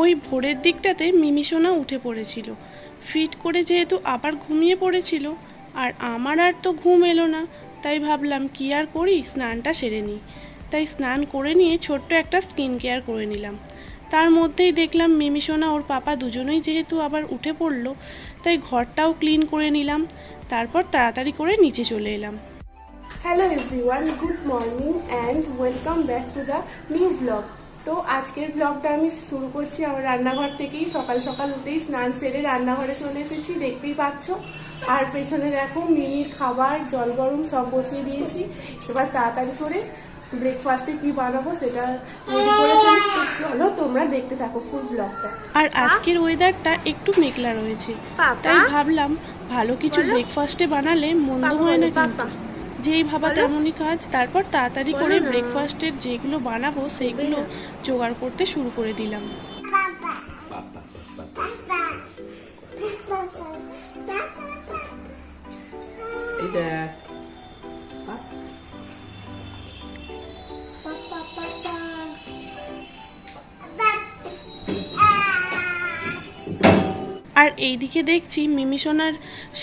ওই ভোরের দিকটাতে মিমিসোনা উঠে পড়েছিল, ফিট করে যেহেতু আবার ঘুমিয়ে পড়েছিল। আর আমার আর তো ঘুম এলো না, তাই ভাবলাম কি আর করি, স্নানটা সেরে নিই। তাই স্নান করে নিয়ে ছোট্ট একটা স্কিন কেয়ার করে নিলাম। তার মধ্যেই দেখলাম মিমিসোনা ওর পাপা দুজনেই যেহেতু আবার উঠে পড়লো, তাই ঘরটাও ক্লিন করে নিলাম। তারপর তাড়াতাড়ি করে নিচে চলে এলাম। Hello everyone, good morning and welcome back to the new blog. তো আজকের ব্লগটা আমি শুরু করছি আমার রান্নাঘর থেকেই। সকাল সকাল উঠেই স্নান সেরে রান্নাঘরে চলে এসেছি, দেখতেই পাচ্ছ। আর পেছনে দেখো মিনির খাবার, জল গরম সব বসিয়ে দিয়েছি। এবার তাড়াতাড়ি করে ব্রেকফাস্টে কি বানাবো সেটা রেডি করে ফেলি। তো চলো তোমরা দেখতে থাকো ফুল ব্লগটা। আর আজকের ওয়েদারটা একটু মেঘলা রয়েছে, তাই ভাবলাম ভালো কিছু ব্রেকফাস্টে বানালে মন্দ হয় না কিন্তু। যেই ভাবা তেমনই কাজ। তারপর তাড়াতাড়ি করে ব্রেকফাস্টের যেগুলো বানাবো সেইগুলো জোগাড় করতে শুরু করে দিলাম। আর এইদিকে দেখছি মিমিসোনার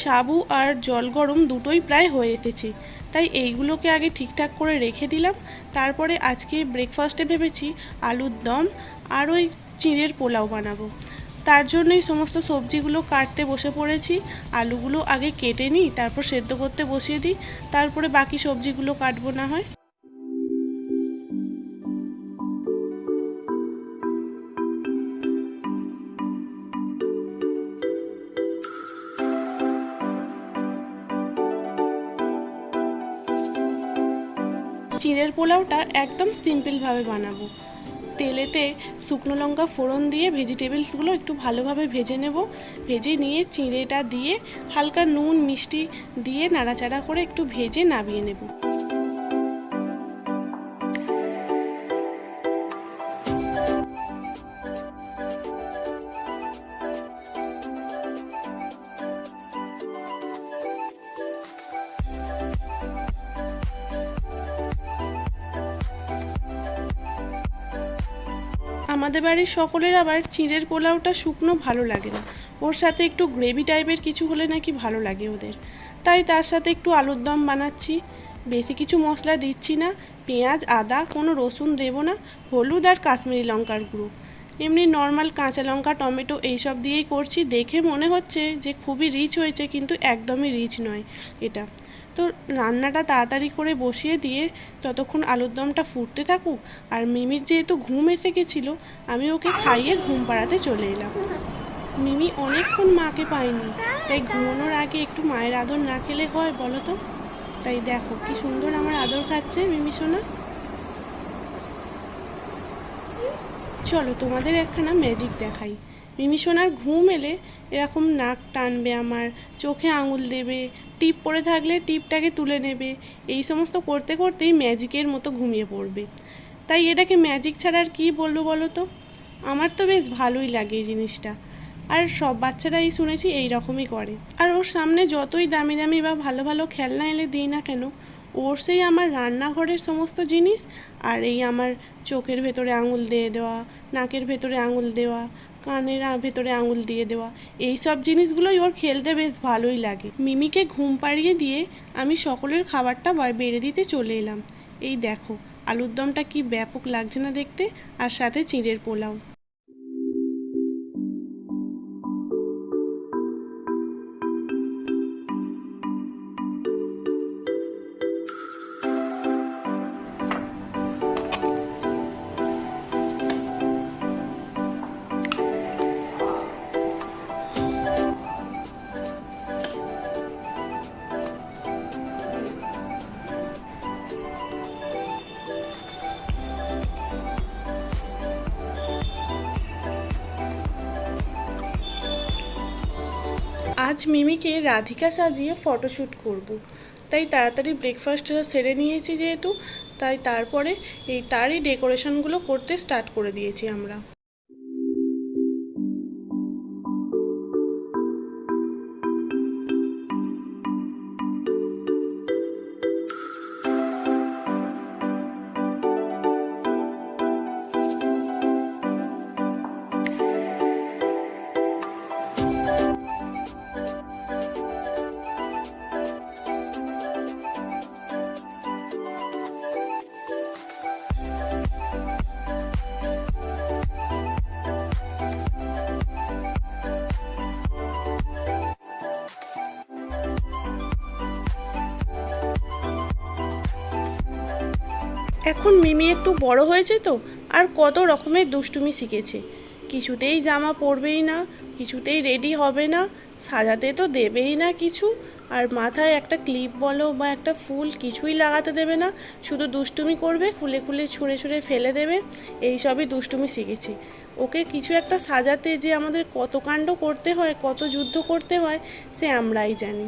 সাবু আর জল গরম দুটোই প্রায় হয়ে এসেছে, তাই এইগুলোকে আগে ঠিকঠাক করে রেখে দিলাম। তারপরে আজকে ব্রেকফাস্টে ভেবেছি আলুর দম আর ওই চিঁড়ের পোলাও বানাবো। তার জন্যই সমস্ত সবজিগুলো কাটতে বসে পড়েছি। আলুগুলো আগে কেটে নিই, তারপর সেদ্ধ করতে বসিয়ে দিই, তারপরে বাকি সবজিগুলো কাটবো না হয়। চিঁড়ের পোলাওটা একদম সিম্পলভাবে বানাবো। তেলেতে শুকনো লঙ্কা ফোড়ন দিয়ে ভেজিটেবলসগুলো একটু ভালোভাবে ভেজে নেব। ভেজে নিয়ে চিঁড়েটা দিয়ে হালকা নুন মিষ্টি দিয়ে নাড়াচাড়া করে একটু ভেজে নামিয়ে নেব। আমাদের বাড়ির সকলের আবার চিঁড়ের পোলাওটা শুকনো ভালো লাগে না, ওর সাথে একটু গ্রেভি টাইপের কিছু হলে নাকি ভালো লাগে ওদের। তাই তার সাথে একটু আলুর দম বানাচ্ছি। বেশি কিছু মশলা দিচ্ছি না, পেঁয়াজ আদা কোনো রসুন দেবো না, হলুদ আর কাশ্মীরি লঙ্কার গুঁড়ো, এমনি নর্মাল কাঁচা লঙ্কা টমেটো এইসব দিয়েই করছি। দেখে মনে হচ্ছে যে খুবই রিচ হয়েছে, কিন্তু একদমই রিচ নয় এটা। তো রান্নাটা তাড়াতাড়ি করে বসিয়ে দিয়ে ততক্ষণ আলুর দমটা ফুটতে থাকুক। আর মিমির যেহেতু ঘুম এসে গেছিলো, আমি ওকে খাইয়ে ঘুম পাড়াতে চলে এলাম। মিমি অনেকক্ষণ মাকে পায়নি, তাই ঘুমানোর আগে একটু মায়ের আদর না খেলে হয় বলো তো। তাই দেখো কি সুন্দর আমার আদর খাচ্ছে মিমি সোনা। চলো তোমাদের একখানা ম্যাজিক দেখাই। মিমি সোনার ঘুম এলে এরকম নাক টানবে, আমার চোখে আঙুল দেবে, টিপ পড়ে থাকলে টিপটাকে তুলে নেবে, এই সমস্ত করতে করতেই ম্যাজিকের মতো ঘুমিয়ে পড়বে। তাই এটাকে ম্যাজিক ছাড়া আর কী বলবো বলো তো। আমার তো বেশ ভালোই লাগে এই জিনিসটা। আর সব বাচ্চারাই শুনেছি এই রকমই করে। আর ওর সামনে যতই দামি দামি বা ভালো ভালো খেলনা এলে দিই না কেন, ওর সেই আমার রান্নাঘরের সমস্ত জিনিস আর এই আমার চোখের ভেতরে আঙুল দিয়ে দেওয়া, নাকের ভেতরে আঙুল দেওয়া, কানের ভেতরে আঙুল দিয়ে দেওয়া, এই সব জিনিসগুলোই ওর খেলতে বেশ ভালোই লাগে। মিমিকে ঘুম পাড়িয়ে দিয়ে আমি সকলের খাবারটা বেড়ে দিতে চলে এলাম। এই দেখো আলুর দমটা কি ব্যাপক লাগছে না দেখতে, আর সাথে চিঁড়ের পোলাও। আজ মিমিকে রাধিকা সাজিয়ে ফটোশ্যুট করব, তাই তাড়াতাড়ি ব্রেকফাস্ট সেরে নিয়েছি যেহেতু, তাই তারপরে তারই ডেকোরেশনগুলো করতে স্টার্ট করে দিয়েছি আমরা। এখন মিমি একটু বড় হয়েছে তো, আর কত রকমের দুষ্টুমি শিখেছে। কিছুতেই জামা পরবেই না, কিছুতেই রেডি হবে না, সাজাতে তো দেবেই না কিছু, আর মাথায় একটা ক্লিপ বলো বা একটা ফুল কিছুই লাগাতে দেবে না, শুধু দুষ্টুমি করবে, খুলে খুলে ছুঁড়ে ছুঁড়ে ফেলে দেবে। এই সবই দুষ্টুমি শিখেছে। ওকে কিছু একটা সাজাতে যে আমাদের কত কাণ্ড করতে হয়, কত যুদ্ধ করতে হয়, সে আমরাই জানি।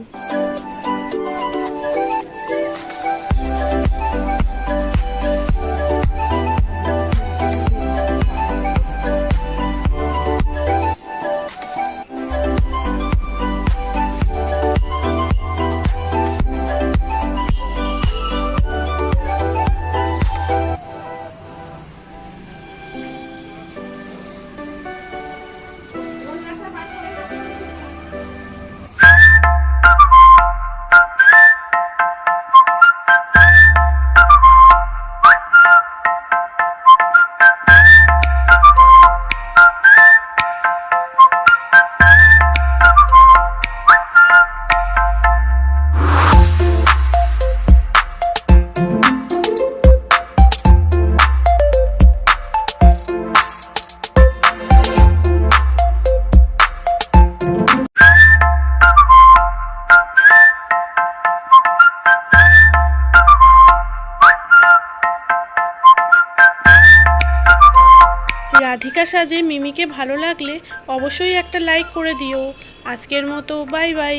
রাধিকা সাজে মিমিকে ভালো লাগলে অবশ্যই একটা লাইক করে দিও। আজকের মতো বাই বাই।